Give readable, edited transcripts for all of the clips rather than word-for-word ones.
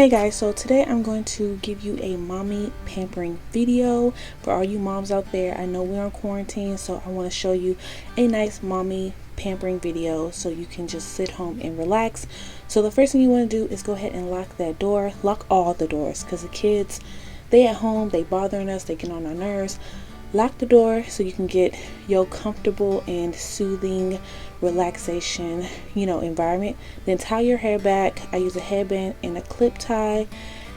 Hey guys, so today I'm going to give you a mommy pampering video for all you moms out there. I know we're on quarantine, so I want to show you a nice mommy pampering video so you can just sit home and relax. So the first thing you want to do is go ahead and lock that door. Lock all the doors because the kids, they at home, they bothering us, they get on our nerves. Lock the door so you can get your comfortable and soothing relaxation, environment. Then tie your hair back. I use a headband and a clip tie.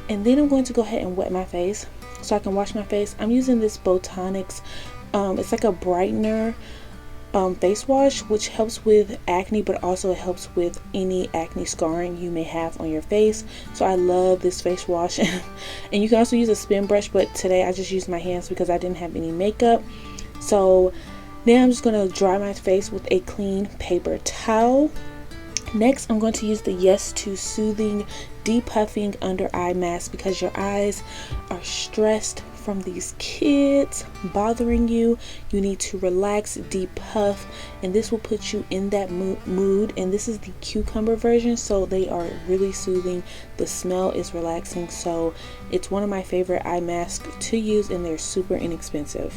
And then I'm going to go ahead and wet my face so I can wash my face. I'm using this Botanics. It's like a brightener face wash, which helps with acne, but also it helps with any acne scarring you may have on your face. So I love this face wash. And you can also use a spin brush, but today I just used my hands because I didn't have any makeup. So now I'm just going to dry my face with a clean paper towel. Next, I'm going to use the Yes to Soothing Depuffing Under Eye Mask because your eyes are stressed from these kids bothering you. You need to relax, depuff, and this will put you in that mood. And this is the cucumber version, so they are really soothing. The smell is relaxing, so it's one of my favorite eye masks to use, and they're super inexpensive.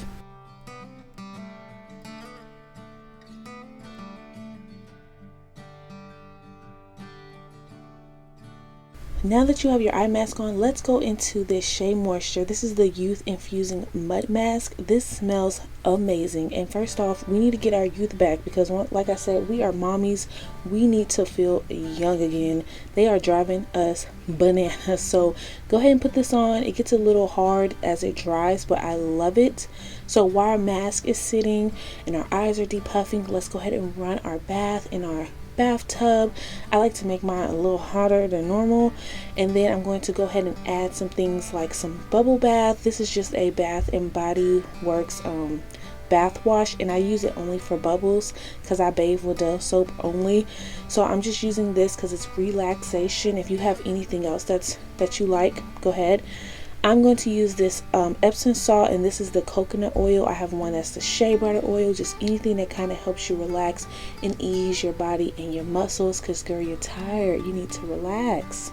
Now that you have your eye mask on, let's go into this Shea Moisture. This is the Youth Infusing Mud Mask. This smells amazing. And first off, we need to get our youth back because, like I said, we are mommies. We need to feel young again. They are driving us bananas. So go ahead and put this on. It gets a little hard as it dries, but I love it. So while our mask is sitting and our eyes are depuffing, let's go ahead and run our bath in our bathtub. I like to make mine a little hotter than normal, and then I'm going to go ahead and add some things like some bubble bath. This is just a Bath and Body Works bath wash, and I use it only for bubbles because I bathe with Dove soap only. So I'm just using this because it's relaxation. If you have anything else that you like, go ahead. I'm going to use this Epsom salt, and this is the coconut oil. I have one that's the shea butter oil, just anything that kind of helps you relax and ease your body and your muscles because, girl, you're tired. You need to relax.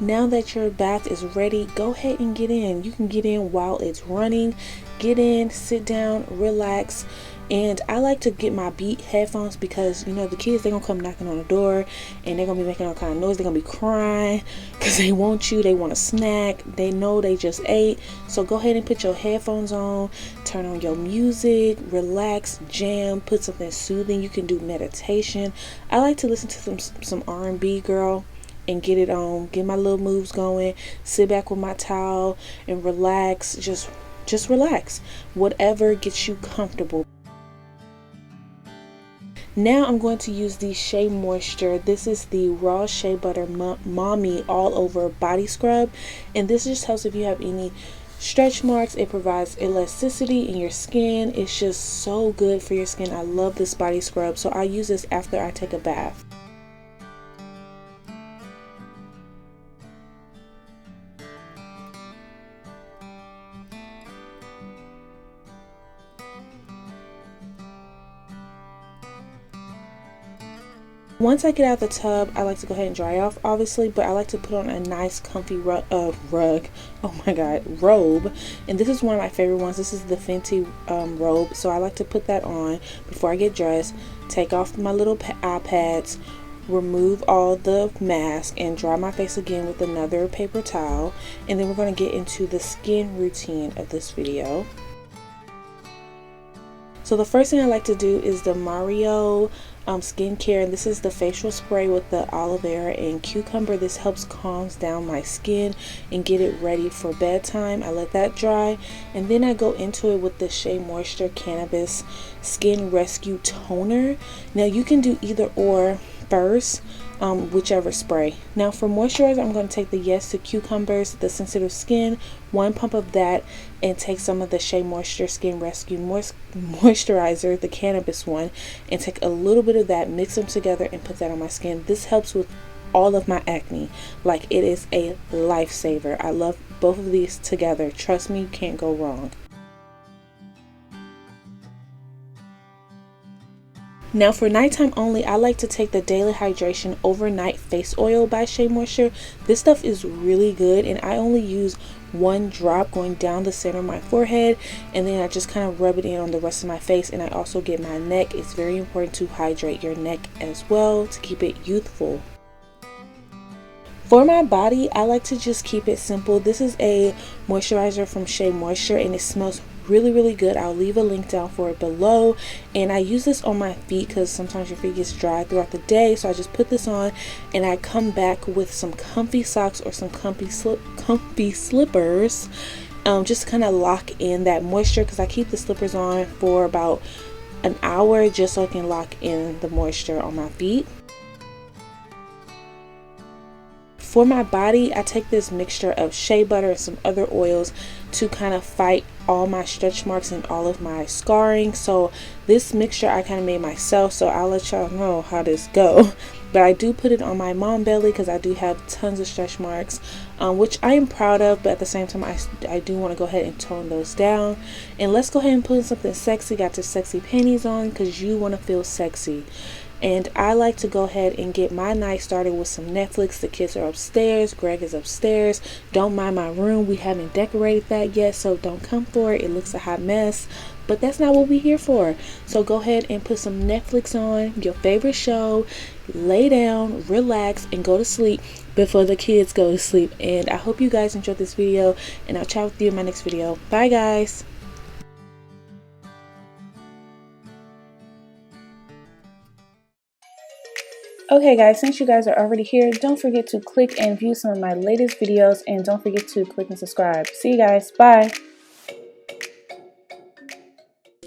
Now that your bath is ready, go ahead and get in. You can get in while it's running. Get in, sit down, relax. And I like to get my Beat headphones because, the kids, they're going to come knocking on the door and they're going to be making all kind of noise. They're going to be crying because they want you. They want a snack. They know they just ate. So go ahead and put your headphones on. Turn on your music. Relax. Jam. Put something soothing. You can do meditation. I like to listen to some R&B, girl, and get it on. Get my little moves going. Sit back with my towel and relax. Just relax. Whatever gets you comfortable. Now I'm going to use the Shea Moisture. This is the Raw Shea Butter Mommy All Over Body Scrub. And this just helps if you have any stretch marks. It provides elasticity in your skin. It's just so good for your skin. I love this body scrub. So I use this after I take a bath. Once I get out of the tub, I like to go ahead and dry off, obviously, but I like to put on a nice comfy robe. And this is one of my favorite ones. This is the Fenty robe, so I like to put that on before I get dressed, take off my little eye pads, remove all the mask, and dry my face again with another paper towel. And then we're going to get into the skin routine of this video. So the first thing I like to do is the Mario skincare, and this is the facial spray with the aloe vera and cucumber. This helps calms down my skin and get it ready for bedtime. I let that dry, and then I go into it with the Shea Moisture Cannabis Skin Rescue Toner. Now you can do either or first, whichever spray. Now for moisturizer, I'm going to take the Yes to Cucumbers, the Sensitive Skin, 1 pump of that, and take some of the Shea Moisture Skin Rescue Moisturizer, the cannabis one, and take a little bit of that, mix them together, and put that on my skin. This helps with all of my acne. Like, it is a lifesaver. I love both of these together. Trust me, you can't go wrong. Now for nighttime only, I like to take the Daily Hydration Overnight Face Oil by Shea Moisture. This stuff is really good, and I only use one drop going down the center of my forehead, and then I just kind of rub it in on the rest of my face. And I also get my neck. It's very important to hydrate your neck as well to keep it youthful. For my body, I like to just keep it simple. This is a moisturizer from Shea Moisture, and it smells really good. I'll leave a link down for it below. And I use this on my feet because sometimes your feet gets dry throughout the day, so I just put this on and I come back with some comfy socks or some comfy slippers, just to kind of lock in that moisture, because I keep the slippers on for about an hour just so I can lock in the moisture on my feet. For my body, I take this mixture of shea butter and some other oils to kind of fight all my stretch marks and all of my scarring. So this mixture I kind of made myself, so I'll let y'all know how this go. But I do put it on my mom belly because I do have tons of stretch marks, which I am proud of, but at the same time I do want to go ahead and tone those down. And let's go ahead and put in something sexy. Got your sexy panties on because you want to feel sexy. And I like to go ahead and get my night started with some Netflix. The kids are upstairs. Greg is upstairs. Don't mind my room. We haven't decorated that yet, so don't come for it. It looks a hot mess, but that's not what we're here for. So go ahead and put some Netflix on, your favorite show, lay down, relax, and go to sleep before the kids go to sleep. And I hope you guys enjoyed this video, and I'll chat with you in my next video. Bye, guys. Okay guys, since you guys are already here, don't forget to click and view some of my latest videos, and don't forget to click and subscribe. See you guys. Bye.